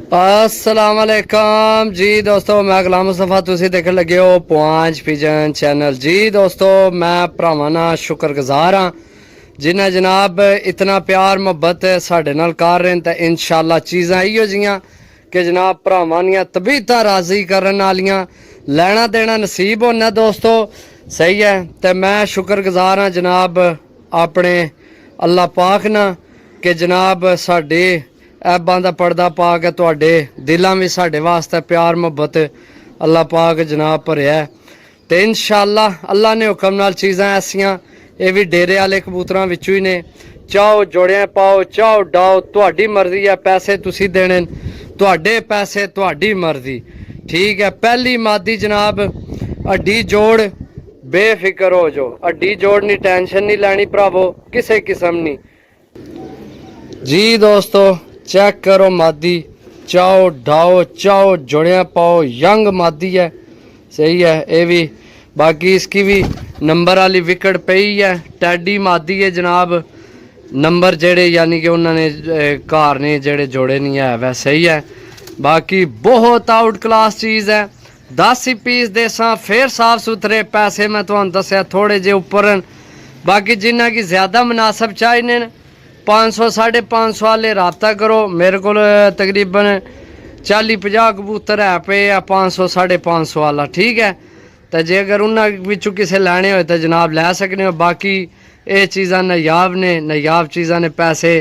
अस्सलामुअलैकुम जी दोस्तों, मैं गुलाम मुस्तफा, तुसी देखने लगे हो पांच पिजन चैनल। जी दोस्तों, मैं भरावां दा शुक्रगुजार हाँ जिन्हें जनाब इतना प्यार मुहब्बत साढ़े नाल कर रहे हैं। तो इंशाअल्लाह चीज़ां इहो जियां कि जनाब भरावां दियां तबीयतां राजी करन वालियां, लेना देना नसीब होना दोस्तों, सही है। तो मैं शुक्रगुजार हाँ जनाब अपने अल्लाह पाक ना कि जनाब साडे ऐबां दा पर्दा पा के तुहाडे दिलां विच साडे वास्ते प्यार मुहब्बत अल्लाह पाक जनाब भरिया। तो इंशाअल्लाह अल्लाह ने हुक्म नाल चीज़ां ऐसियां ये भी डेरे वाले कबूतरां विचों ही ने। चाहो जोड़ियां पाओ, चाहो डाओ, तुहाडी मर्जी है। पैसे तुसी देने, तुहाडे पैसे, तुहाडी मर्जी, ठीक है। पहली मादी जनाब हड्डी जोड़, बेफिक्र हो जो, हड्डी जोड़ नहीं, टेंशन नहीं लैनी भरावो किसी किस्म नहीं। जी दोस्तों चेक करो मादी, चाओ ढाओ, चाओ जोड़ियां पाओ, यंग मादी है, सही है। ये भी बाकी इसकी भी नंबर वाली विकेट पई है। टैडी मादी है जनाब, नंबर जेड़े यानी कि उन्होंने घर ने जेड़े जोड़े नहीं है वै, सही है। बाकी बहुत आउट क्लास चीज़ है। 10 ही पीस देसा फिर साफ सुथरे, पैसे मैं तुहानू दस्या थोड़े जे उपर। बाकी जिन्ना की ज़्यादा मुनासब चाहिए 500 550 वाले रबता करो मेरे को। तकरीबन 40-50 कबूतर है पे 500 550 वाला, ठीक है। तो जे अगर उन्होंने किसी लैने हो तो जनाब लै सकने हो। बाकी ये चीज़ां नायाब ने, नायाब चीज़ां ने पैसे।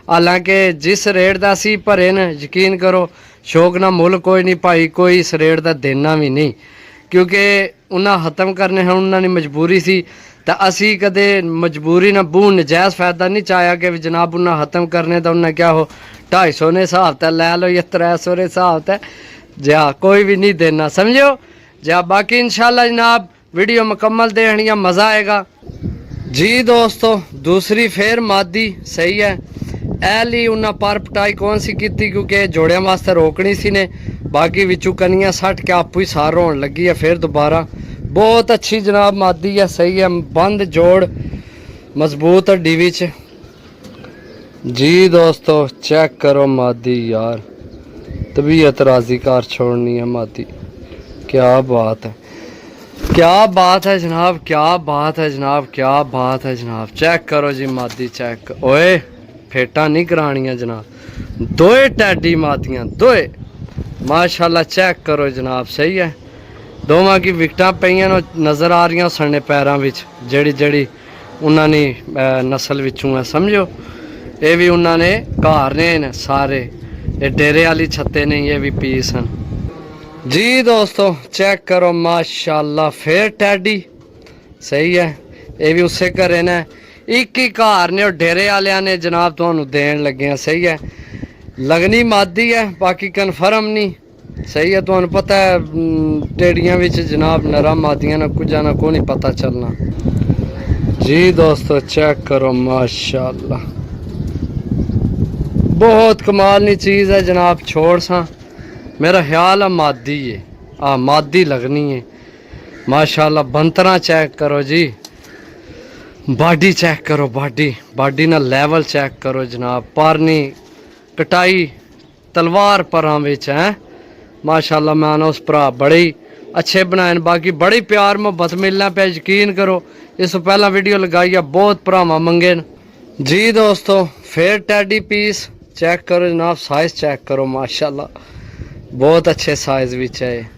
हालांकि जिस रेट का असी भरे न, यकीन करो शौक ना मुल कोई नहीं भाई, कोई इस रेट का देना भी नहीं, क्योंकि उन्हें ख़त्म करने हैं, उन्होंने मजबूरी सी। तो असी कदे मजबूरी ना बूह नजायज़ फ़ायदा नहीं चाया कि जनाब उन्हें ख़त्म करने। तो उन्हें क्या हो 250 ने हिसाब ते लै लो या 300 ने हिसाब ते, जा कोई भी नहीं देना, समझो जा। बाकी इंशाल्लाह जनाब वीडियो मुकम्मल देखनी, मज़ा आएगा। जी दोस्तों दूसरी फिर मादी, सही है। ऐली उन्हें पर पटाई कौन सी की, क्योंकि जोड़ियां वास्ते रोकनी सी ने। बाकी विचू कनियां सट के आपू ही सार होने लगी है फिर दोबारा। बहुत अच्छी जनाब मादी है, सही है। बंद जोड़ मजबूत हड्डी विच। जी दोस्तों चेक करो मादी, यार तबीयत राजी कर छोड़नी है मादी। क्या बात है, क्या बात है जनाब, क्या बात है जनाब, क्या बात है जनाब। चेक करो जी मादी, चेक ओए फेटा नहीं करानियां जनाब। दोए टैडी मादियां दोए माशाल्लाह, चेक करो जनाब, सही है। दोवां की विकटां पईयां नज़र आ रही सने पैरों विच, जड़ी जड़ी उन्होंने नस्ल विचों है, समझो। ये भी उन्होंने घर ने सारे, ये डेरे वाली छत्ते नहीं, ये भी पीस हैं। जी दोस्तों चेक करो माशाल्लाह फिर टैडी, सही है। ये भी उससे घरे ने एक ही घर ने और डेरे वाले ने जनाब तुहानू देन लगे हैं, सही है। लगनी मादी है, बाकी कन्फर्म नहीं, सही है। तुहानू पता है टेड़ियां विच जनाब नरा मादियां ना कुछ ना को नहीं पता चलना। जी दोस्तों चेक करो माशाल्लाह, बहुत कमाल नी चीज़ है जनाब। छोड़ सा मेरा ख्याल है मादी है, मादी लगनी है माशाल्लाह। बंतरा चेक करो जी, बॉडी चेक करो, बॉडी ना लेवल चेक करो जनाब। पारनी कटाई तलवार परां विच है माशाल्लाह। मैं उस भरा बड़े ही अच्छे बनाए। बाकी बड़ी प्यार मुहब्बत मिलना पे, यकीन करो। इस पहला वीडियो लगाई है, बहुत भरावां मंगे न। जी दोस्तों फिर टैडी पीस चेक करो जनाब, साइज चेक करो माशाल्लाह, बहुत अच्छे साइज विच है।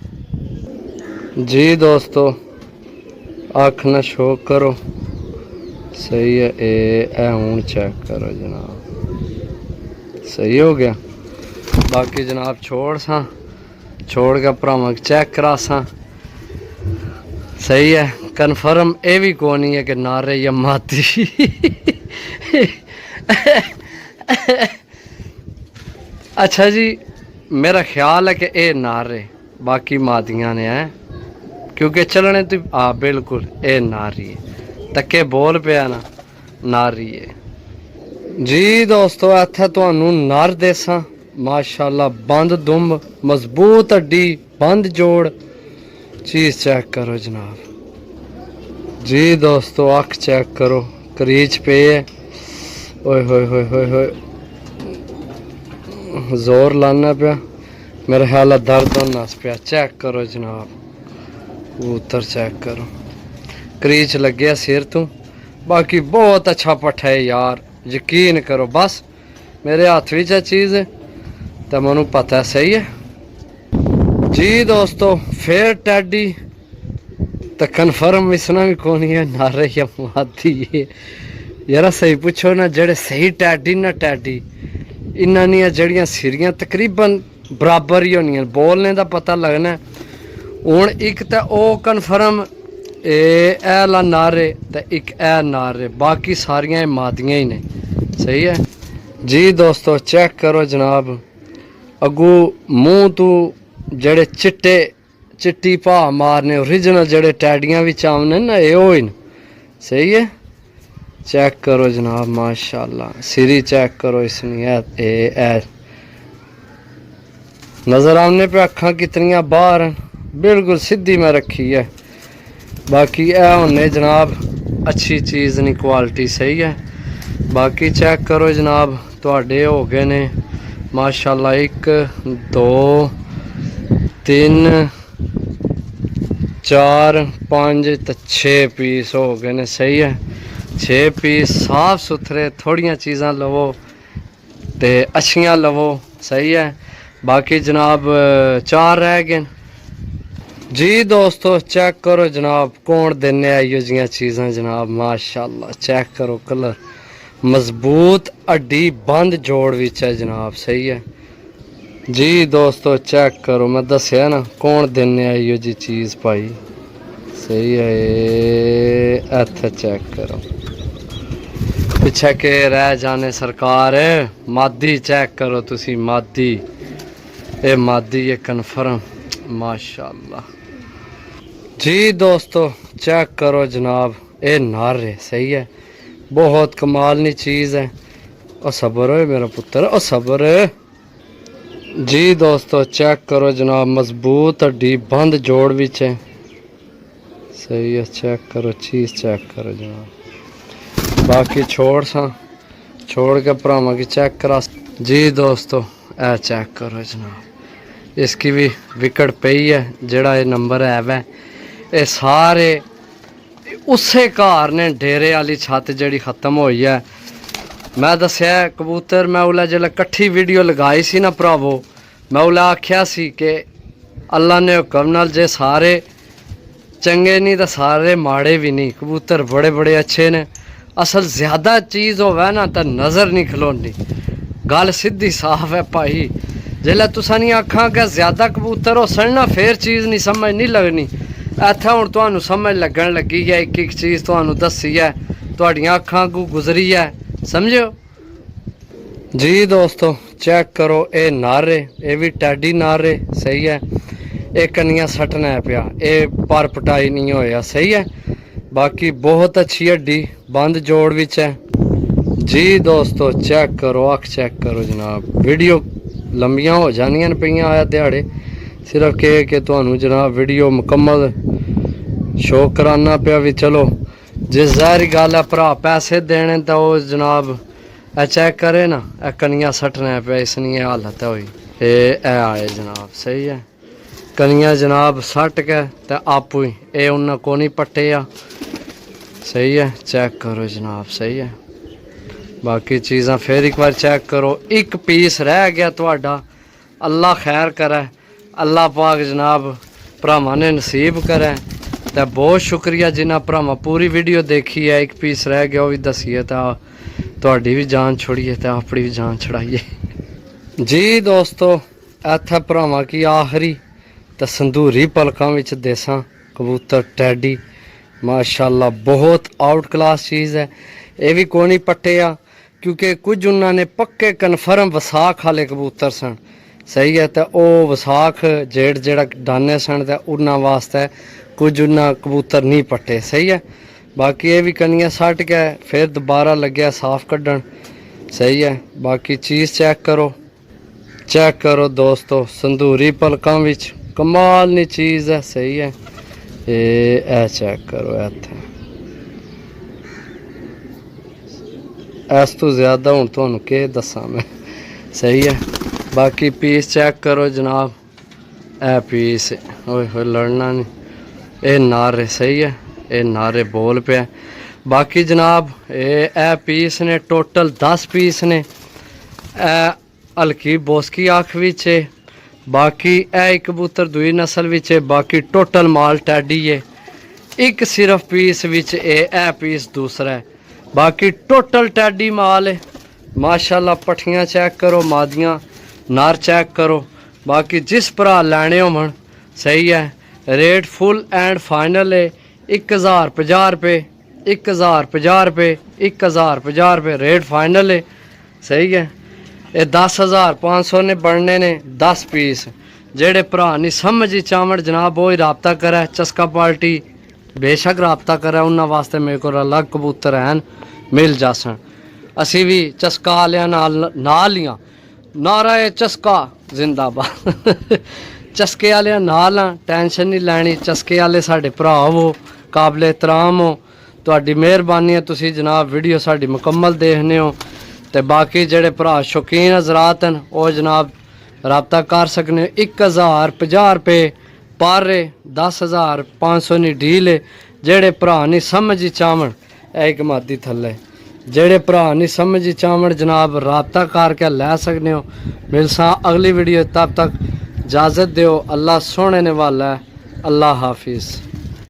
जी दोस्तों अख ना शो करो, सही है। ए हूँ चेक करो जनाब, सही हो गया। बाकी जनाब छोड़ सा, छोड़ के भरावां चेक करा सा, सही है। कन्फर्म ये भी कौन नहीं है कि नारे या मादी। अच्छा जी मेरा ख्याल है कि ये नारे बाकी मादियां ने हैं, क्योंकि चलने तो बिल्कुल ये नारी है। तके बोल पिया ना, नारी है। जी दोस्तों इत्थे तुहानू नर देसा माशाल्लाह, बंद दुम, मजबूत हड्डी, बंद जोड़, चीज़ चेक करो जनाब। जी दोस्तों अख चेक करो, करीच पे है। ओए होए होए होए होए जोर लाना पिया। मेरे ख्याल दर्द नस पिया। चेक करो जनाब, कबूतर चेक करो, क्रीच लगे सिर तो। बाकी बहुत अच्छा पट्ठा है यार, यकीन करो। बस मेरे हाथ में चीज़ है तो मैं पता है, सही है जी दोस्तों। फिर टैडी तो कन्फर्म इसना भी कौन है, नारे या मादी है यार। सही पूछो ना, जेड़े सही टैडी ना टैडी इन्हां दियां जड़ियां सिरियां तकरीबन बराबर ही होनियां, बोलने का पता लगना। हुण एक तो ओ कन्फर्म ए ला नारे तो एक ए नारे, बाकी सारियां मादियां ही ने, सही है जी दोस्तों। चेक करो जनाब, अगू मूँह तू जड़े चिट्टे चिट्टी भा मारने ओरिजिनल जड़े टैडियां भी आमने ना, ये हो न, सही है। चेक करो जनाब, माशाल्लाह। सिरी चेक करो इसनी, ए नज़र आने पे अखा कितनियां बाहर हैं, बिल्कुल सीधी मैं रखी है। बाकी ए होने जनाब अच्छी चीज़ नहीं, क्वालिटी सही है। बाकी चेक करो जनाब, तुहाडे हो गए ने माशाल्लाह 1 2 3 4 5 तो 6 पीस हो गए ने, सही है। 6 पीस साफ सुथरे, थोड़ियां चीज़ां लवो तो अच्छियां लवो, सही है। बाकी जनाब 4 रह गए जी दोस्तों। चेक करो जनाब, कौन देने आई जियां चीज़ां जनाब, माशाल्लाह। चेक करो कलर, मजबूत हड्डी बंद जोड़ विच है जनाब, सही है जी दोस्तों। चेक करो, मैं दसिया ना कौन देने आई जी चीज़ पाई, सही है। इत्थे चेक करो, पिछे के रह जाने सरकार, मादी चेक करो तुसी, मादी ये मादी ये कन्फर्म, माशाल्लाह जी दोस्तों। चेक करो जनाब, ये नारे, सही है, बहुत कमाल चीज़ है। और सबर है मेरा पुत्र, और सबर है जी दोस्तों। चेक करो जनाब, मजबूत हड्डी बंद जोड़ विच है, सही है। चेक करो चीज़, चेक करो जनाब। बाकी छोड़ के भरावां की चेक करा जी दोस्तों। ए चेक करो जनाब, इसकी भी विकट पई है, जड़ा ये नंबर है वै ये सारे उसे घर ने, डेरे वाली छत जड़ी खत्म हुई है। मैं दसिया कबूतर, मैं उल्लै जिसलै कट्ठी वीडियो लगाई सी ना भरावो, मैं उल्लै आख्या सी कि अल्लाह ने हुक्म नाल जे सारे चंगे नहीं तो सारे माड़े भी नहीं, कबूतर बड़े बड़े अच्छे ने। असल ज़्यादा चीज़ होवे ना तो नज़र नहीं खलोनी, गल सीधी साफ है भाई। जिसलै तुसा नहीं आखा कि ज़्यादा कबूतर हो सन ना, फिर चीज़ नहीं समझ नहीं लगनी। इत्थे हुण तुहानू समझ लगन लगी है, एक एक चीज़ तुहानू दसी है, तुहाडियां अखां अगू गुजरी है, समझो जी दोस्तों। चेक करो, ये नारे, ये भी टैडी नारे, सही है। ये कनियां सटना है पिया, ये पर पटाई नहीं होया, सही है। बाकी बहुत अच्छी हड्डी बंद जोड़ विच है जी दोस्तों। चेक करो, अख चेक करो जनाब। वीडियो लंबियां हो जानियां पईयां आया दिहाड़े, सिर्फ के तुहानू जनाब वीडियो मुकम्मल शो कराना पिया भी। चलो जिस ज़ाहिर गल है, भरा पैसे देने तो वो जनाब ए चेक करे ना, ए कनियां सटना पे, इसनी हालत हुई ए आए जनाब, सही है। कनियां जनाब सट के तो आपू ही ये उन्हें को नहीं पट्टे आ, सही है। चेक करो जनाब, सही है। बाकी चीज़ां फिर एक बार चेक करो। एक पीस रह गया तुहाडा, अल्लाह खैर करे, अल्लाह पाक जनाब भरावां ने नसीब करे। तो बहुत शुक्रिया जिन्हें भरावां पूरी वीडियो देखी है। एक पीस रह गया, वो भी दसीए तो तुहाडी भी जान छोड़िए तो अपनी भी जान छड़ाइए जी दोस्तों। इत्थे भरावां की आखिरी तो संदूरी पलकां विच देसां कबूतर टैडी, माशाल्लाह बहुत आउट क्लास चीज़ है। ये भी कोई नहीं पट्टे आ, क्योंकि कुछ उन्होंने पक्के कन्फर्म वसाख वाले कबूतर सन, सही है। तो वह वसाख जेठ जड़ा डाने सन तो उन्होंने वास्ते कुछ उन्ना कबूतर नहीं पट्टे, सही है। बाकी ये भी कनियां सट के फिर दोबारा लग्या साफ कड्डन, सही है। बाकी चीज़ चेक करो दोस्तों, संदूरी पलकां विच कमाल नी चीज़ है, सही है। ये चेक करो, इत्थे इस तो ज़्यादा हूँ तुहानू के दसां मैं, सही है। बाकी पीस चेक करो जनाब, ए पीस ओए होए लड़ना नहीं, ये नारे सही है, ये नारे बोल पे। बाकी जनाब ए पीस ने टोटल 10 पीस ने, हल्की बोसकी अख विच है। बाकी ए कबूतर दूई नस्ल विच है। बाकी टोटल माल टैडी है। एक सिर्फ पीस विच ए पीस दूसरा है। बाकी टोटल टैडी माल है माशाल्लाह। पट्ठियां चेक करो, मादियां नार चेक करो। बाकी जिस भरा लैने होवन सही है, रेट फुल एंड फाइनल है 1050 रुपये, 1050 रुपये, 1050 रुपये रेट फाइनल है सही है। ये 10,500 ने बनने ने 10 पीस। जेड़े भरा नहीं समझी चावड़ जनाब वो ही रबता करे, चस्का पार्टी बेशक रबता करे, उन्होंने वास्ते मेरे को अलग कबूतर हैं मिल जासन। असी भी चस्का वालिया नाल ही नारा है चस्का जिंदाबाद चस्के वाले नाल हाँ, टेंशन नहीं लैनी। चस्के वाले साडे भरा हो, काबिल एहतराम हो, तुहाडी मेहरबानी है तुसी जनाब वीडियो साडी मुकम्मल देखने हो। तो बाकी जेड़े भरा शौकीन हजरात हैं वो जनाब रबता कर सकने। 1050 रुपये पर 10,500 नहीं डील है। जेड़े भरा नहीं समझी चावण एक मादी थले, जेड़े भरा नहीं समझी चावण जनाब रबता करके लै सकने हो। मिलसा अगली वीडियो, तब तक इजाज़त दो। अल्लाह सोने ने वाला है। अल्लाह हाफिज़।